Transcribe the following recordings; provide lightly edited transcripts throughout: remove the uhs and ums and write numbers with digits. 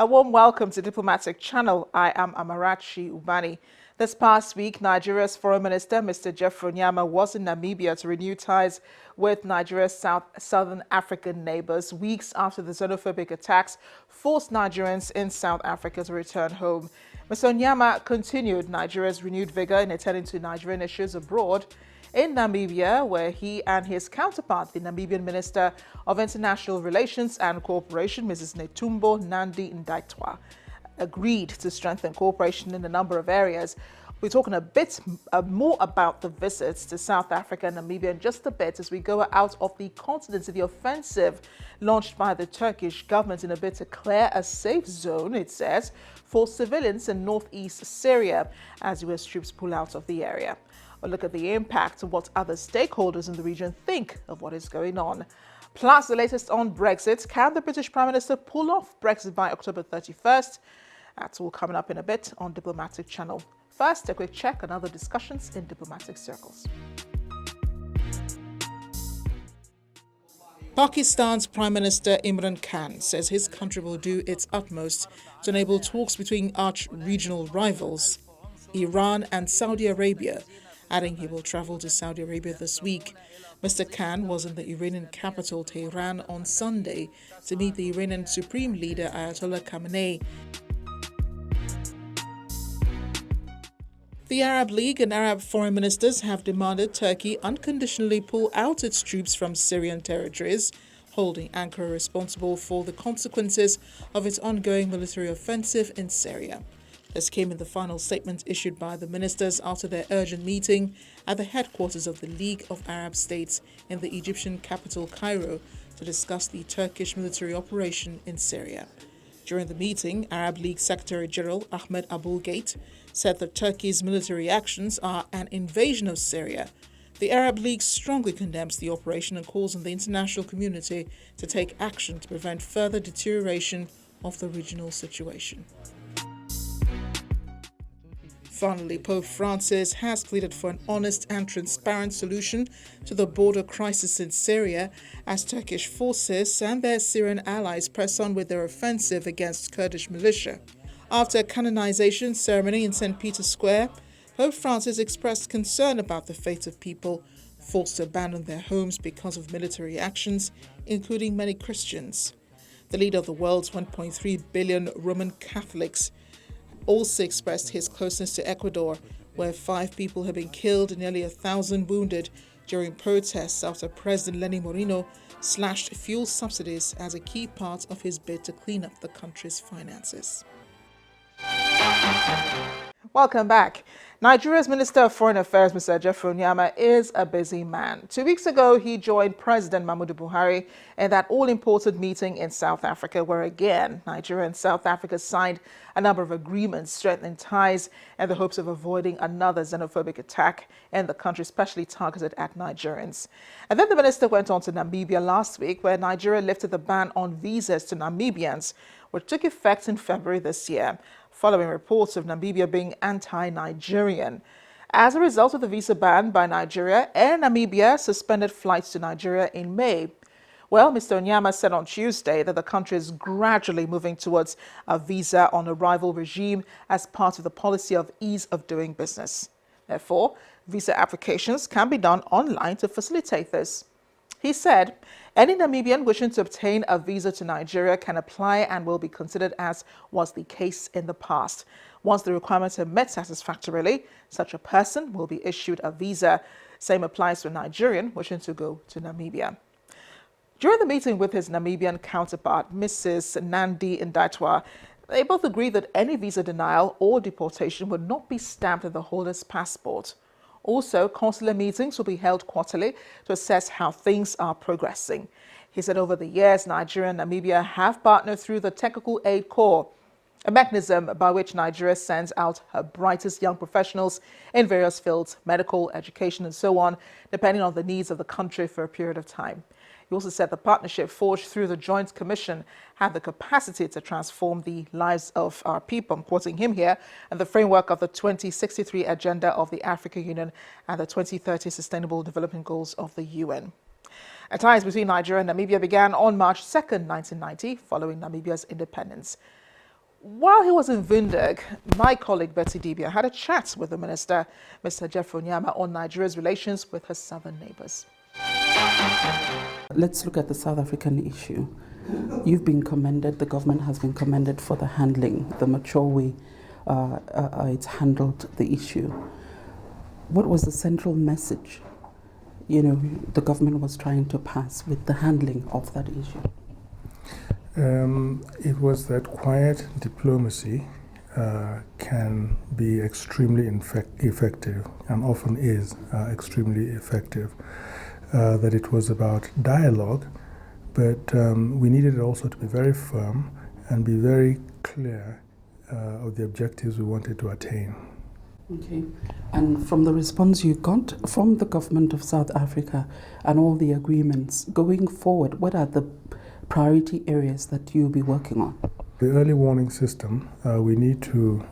A warm welcome to Diplomatic Channel. I am Amarachi Ubani. This past week, Nigeria's Foreign Minister, Mr. Onyeama, was in Namibia to renew ties with Nigeria's southern African neighbors, weeks after the xenophobic attacks forced Nigerians in South Africa to return home. Mr. Onyeama continued Nigeria's renewed vigor in attending to Nigerian issues abroad. In Namibia, where he and his counterpart, the Namibian Minister of International Relations and Cooperation, Mrs. Netumbo Nandi-Ndaitwah, agreed to strengthen cooperation in a number of areas. We're talking a bit more about the visits to South Africa and Namibia in just a bit as we go out of the continent to the offensive launched by the Turkish government in a bid to clear a safe zone, it says, for civilians in northeast Syria as US troops pull out of the area. We'll look at the impact and what other stakeholders in the region think of what is going on. Plus, the latest on Brexit. Can the British Prime Minister pull off Brexit by October 31st? That's all coming up in a bit on Diplomatic Channel. First, a quick check on other discussions in diplomatic circles. Pakistan's Prime Minister Imran Khan says his country will do its utmost to enable talks between arch-regional rivals, Iran and Saudi Arabia, adding he will travel to Saudi Arabia this week. Mr. Khan was in the Iranian capital Tehran on Sunday to meet the Iranian Supreme Leader Ayatollah Khamenei. The Arab League and Arab foreign ministers have demanded Turkey unconditionally pull out its troops from Syrian territories, holding Ankara responsible for the consequences of its ongoing military offensive in Syria. This came in the final statement issued by the ministers after their urgent meeting at the headquarters of the League of Arab States in the Egyptian capital Cairo to discuss the Turkish military operation in Syria. During the meeting, Arab League Secretary General Ahmed Abul-Gate said that Turkey's military actions are an invasion of Syria. The Arab League strongly condemns the operation and calls on the international community to take action to prevent further deterioration of the regional situation. Finally, Pope Francis has pleaded for an honest and transparent solution to the border crisis in Syria as Turkish forces and their Syrian allies press on with their offensive against Kurdish militia. After a canonization ceremony in St. Peter's Square, Pope Francis expressed concern about the fate of people forced to abandon their homes because of military actions, including many Christians. The leader of the world's 1.3 billion Roman Catholics also expressed his closeness to Ecuador, where 5 people have been killed and nearly 1,000 wounded during protests after President Lenin Moreno slashed fuel subsidies as a key part of his bid to clean up the country's finances. Welcome back. Nigeria's Minister of Foreign Affairs, Mr. Onyeama, is a busy man. 2 weeks ago, he joined President Muhammadu Buhari in that all-important meeting in South Africa, where again, Nigeria and South Africa signed a number of agreements strengthening ties in the hopes of avoiding another xenophobic attack in the country, especially targeted at Nigerians. And then the minister went on to Namibia last week, where Nigeria lifted the ban on visas to Namibians, which took effect in February this year, following reports of Namibia being anti-Nigerian. As a result of the visa ban by Nigeria, Air Namibia suspended flights to Nigeria in May. Well, Mr. Onyeama said on Tuesday that the country is gradually moving towards a visa on arrival regime as part of the policy of ease of doing business. Therefore, visa applications can be done online to facilitate this. He said, any Namibian wishing to obtain a visa to Nigeria can apply and will be considered as was the case in the past. Once the requirements are met satisfactorily, such a person will be issued a visa. Same applies to a Nigerian wishing to go to Namibia. During the meeting with his Namibian counterpart, Mrs. Nandi-Ndaitwah, they both agreed that any visa denial or deportation would not be stamped in the holder's passport. Also, consular meetings will be held quarterly to assess how things are progressing. He said over the years, Nigeria and Namibia have partnered through the Technical Aid Corps, a mechanism by which Nigeria sends out her brightest young professionals in various fields, medical, education, and so on, depending on the needs of the country for a period of time. He also said the partnership forged through the Joint Commission had the capacity to transform the lives of our people. I'm quoting him here, in the framework of the 2063 Agenda of the African Union and the 2030 Sustainable Development Goals of the UN. Ties between Nigeria and Namibia began on March 2nd, 1990, following Namibia's independence. While he was in Windhoek, my colleague Betty Dibia had a chat with the minister, Mr. Jeffrey Onyeama, on Nigeria's relations with her southern neighbors. Let's look at the South African issue. You've been commended, the government has been commended for the handling, the mature way it's handled the issue. What was the central message, the government was trying to pass with the handling of that issue? It was that quiet diplomacy can be extremely effective, and often is extremely effective. That it was about dialogue, but we needed it also to be very firm and be very clear of the objectives we wanted to attain. Okay. And from the response you got from the government of South Africa and all the agreements, going forward, what are the priority areas that you'll be working on? The early warning system, we need to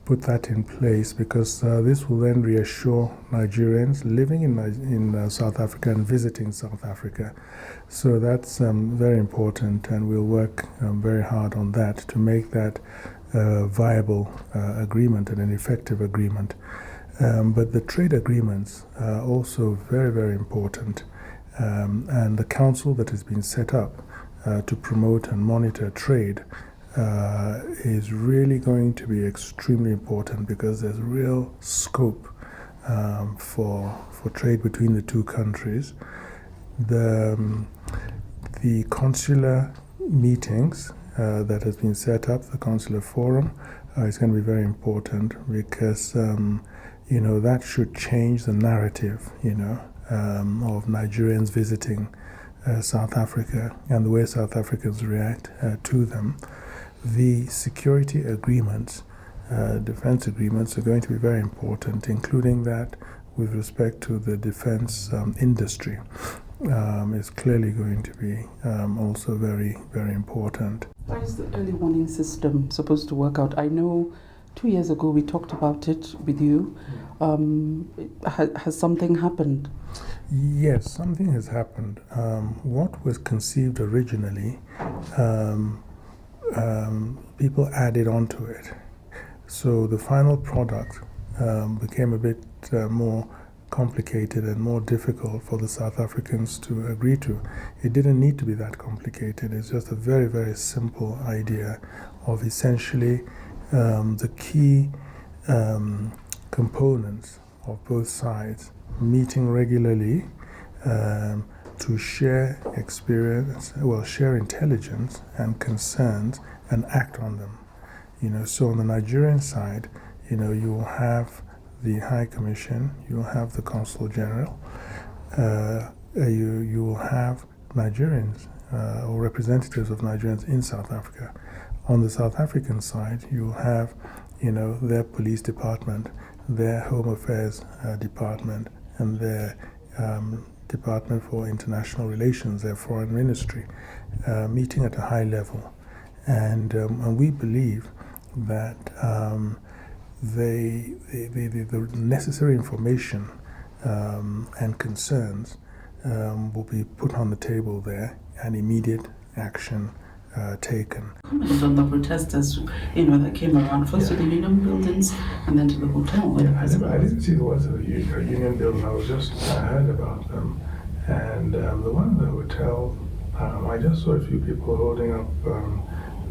put that in place, because this will then reassure Nigerians living in South Africa and visiting South Africa. So that's very important, and we'll work very hard on that to make that viable agreement and an effective agreement. But the trade agreements are also very, very important. And the council that has been set up to promote and monitor trade is really going to be extremely important, because there's real scope for trade between the two countries. The consular meetings that has been set up, the consular forum, is going to be very important, because that should change the narrative of Nigerians visiting South Africa and the way South Africans react to them. The security agreements, defense agreements, are going to be very important, including that with respect to the defense industry. Is clearly going to be also very, very important. How is the early warning system supposed to work out? I know 2 years ago we talked about it with you. Has something happened? Yes, something has happened. What was conceived originally, people added onto it. So the final product became a bit more complicated and more difficult for the South Africans to agree to. It didn't need to be that complicated. It's just a very, very simple idea of essentially the key components of both sides meeting regularly to share experience, share intelligence and concerns and act on them. So on the Nigerian side, you will have the High Commission, you will have the Consul General, you will have Nigerians or representatives of Nigerians in South Africa. On the South African side, you will have, their police department, their Home Affairs department, and their Department for International Relations, their Foreign Ministry, meeting at a high level. And we believe that the necessary information and concerns will be put on the table there, and immediate action taken. Comment on the protesters, that came around first to the union buildings and then to the hotel. Yeah, I didn't see the ones at the union building. I heard about them, and the one in the hotel, I just saw a few people holding up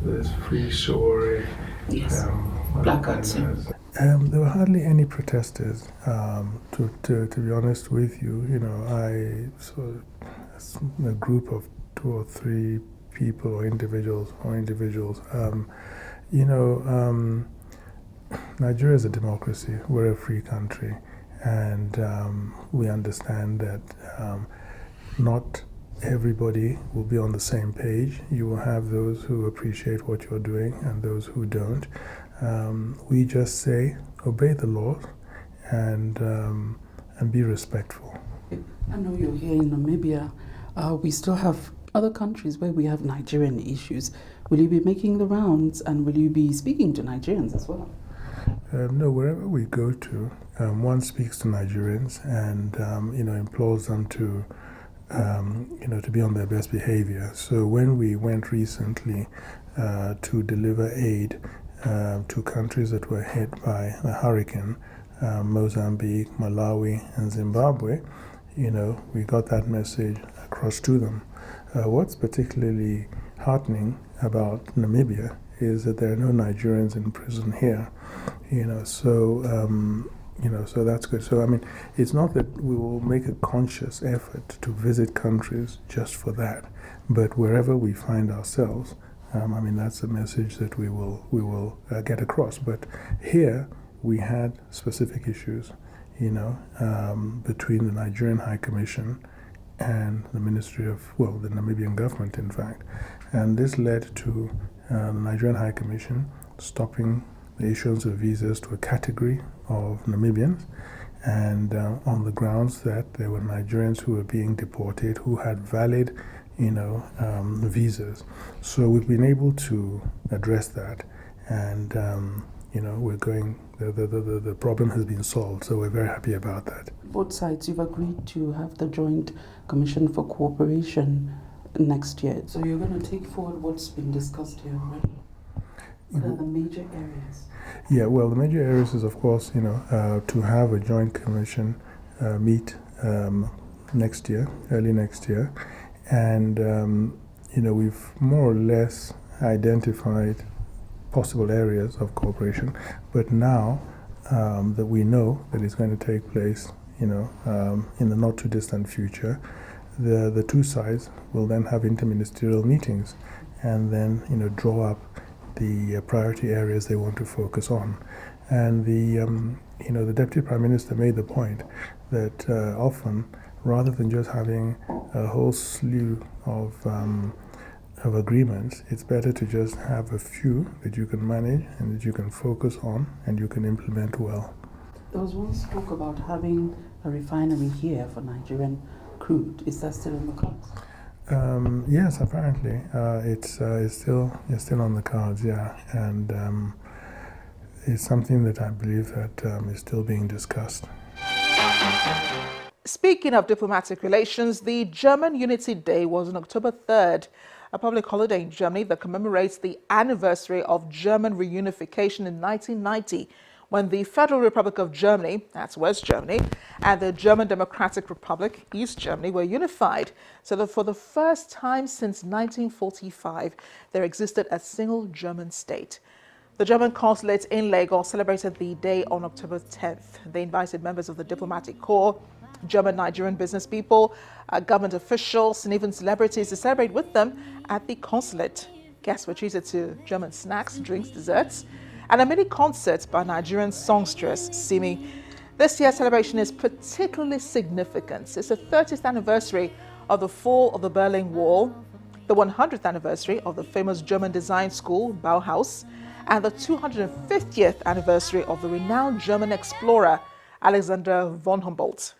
this free Sowore. Yes. Placards. There were hardly any protesters, to be honest with you. I saw a group of 2 or 3 people or individuals. Nigeria is a democracy. We're a free country, and we understand that not everybody will be on the same page. You will have those who appreciate what you're doing and those who don't. We just say, obey the laws and be respectful. I know you're here in Namibia. We still have other countries where we have Nigerian issues. Will you be making the rounds, and will you be speaking to Nigerians as well? No, wherever we go to, one speaks to Nigerians and implores them to to be on their best behavior. So when we went recently to deliver aid to countries that were hit by a hurricane, Mozambique, Malawi, and Zimbabwe. We got that message across to them. What's particularly heartening about Namibia is that there are no Nigerians in prison here. So that's good. So, I mean, it's not that we will make a conscious effort to visit countries just for that, but wherever we find ourselves, that's a message that we will get across. But here we had specific issues, between the Nigerian High Commission and the the Namibian government, in fact, and this led to the Nigerian High Commission stopping the issuance of visas to a category of Namibians, and on the grounds that there were Nigerians who were being deported who had valid, visas. So we've been able to address that, and we're going. The problem has been solved, so we're very happy about that. Both sides, you've agreed to have the Joint Commission for Cooperation next year. So you're going to take forward what's been discussed here already. What are the major areas? Yeah, well, the major areas is, of course, to have a joint commission meet next year, early next year, and we've more or less identified possible areas of cooperation. But now that we know that it's going to take place, in the not too distant future, the two sides will then have interministerial meetings, and then draw up the priority areas they want to focus on. And the Deputy Prime Minister made the point that often, rather than just having a whole slew of agreements, it's better to just have a few that you can manage and that you can focus on and you can implement well. There was once talk about having a refinery here for Nigerian crude. Is that still in the cards? Yes, apparently it's still on the cards. Yeah, and it's something that I believe that is still being discussed. Speaking of diplomatic relations, the German Unity Day was on October 3rd, a public holiday in Germany that commemorates the anniversary of German reunification in 1990, when the Federal Republic of Germany, that's West Germany, and the German Democratic Republic, East Germany, were unified, so that for the first time since 1945, there existed a single German state. The German consulate in Lagos celebrated the day on October 10th. They invited members of the diplomatic corps, German Nigerian business people, government officials, and even celebrities to celebrate with them at the consulate. Guests were treated to German snacks, drinks, desserts, and a mini concert by Nigerian songstress Simi. This year's celebration is particularly significant. It's the 30th anniversary of the fall of the Berlin Wall, the 100th anniversary of the famous German design school Bauhaus, and the 250th anniversary of the renowned German explorer Alexander von Humboldt.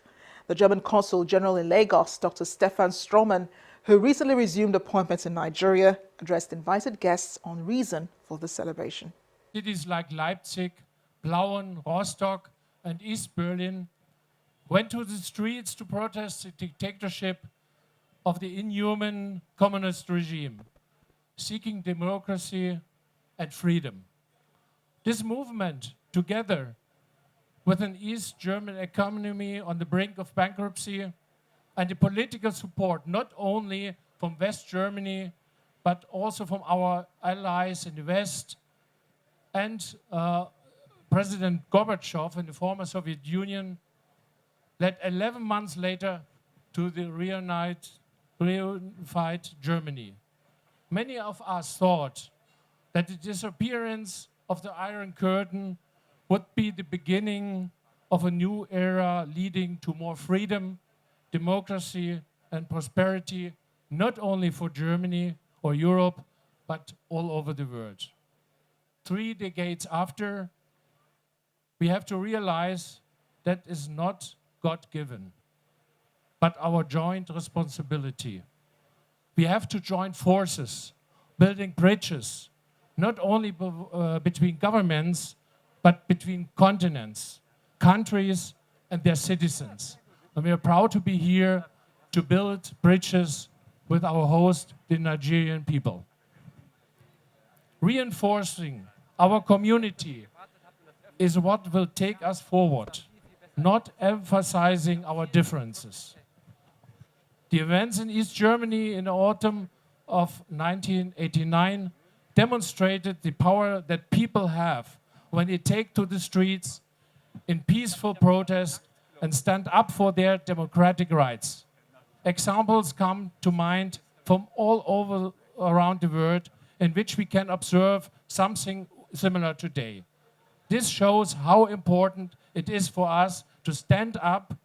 The German Consul General in Lagos, Dr. Stefan Stroman, who recently resumed appointments in Nigeria, addressed invited guests on reason for the celebration. Cities like Leipzig, Plauen, Rostock, and East Berlin went to the streets to protest the dictatorship of the inhuman communist regime, seeking democracy and freedom. This movement, together with an East German economy on the brink of bankruptcy and the political support not only from West Germany, but also from our allies in the West, and President Gorbachev in the former Soviet Union, led 11 months later to the reunified Germany. Many of us thought that the disappearance of the Iron Curtain would be the beginning of a new era leading to more freedom, democracy, and prosperity, not only for Germany or Europe, but all over the world. 3 decades after, we have to realize that is not God-given, but our joint responsibility. We have to join forces, building bridges, not only between governments, but between continents, countries, and their citizens. And we are proud to be here to build bridges with our host, the Nigerian people. reinforcing our community is what will take us forward, not emphasizing our differences. The events in East Germany in the autumn of 1989 demonstrated the power that people have when they take to the streets in peaceful protest and stand up for their democratic rights. Examples come to mind from all over around the world in which we can observe something similar today. This shows how important it is for us to stand up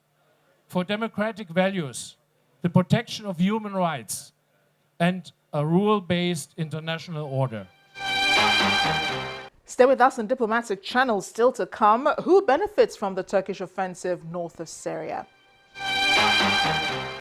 for democratic values, the protection of human rights, and a rule-based international order. Stay with us on Diplomatic Channel. Still to come, who benefits from the Turkish offensive north of Syria?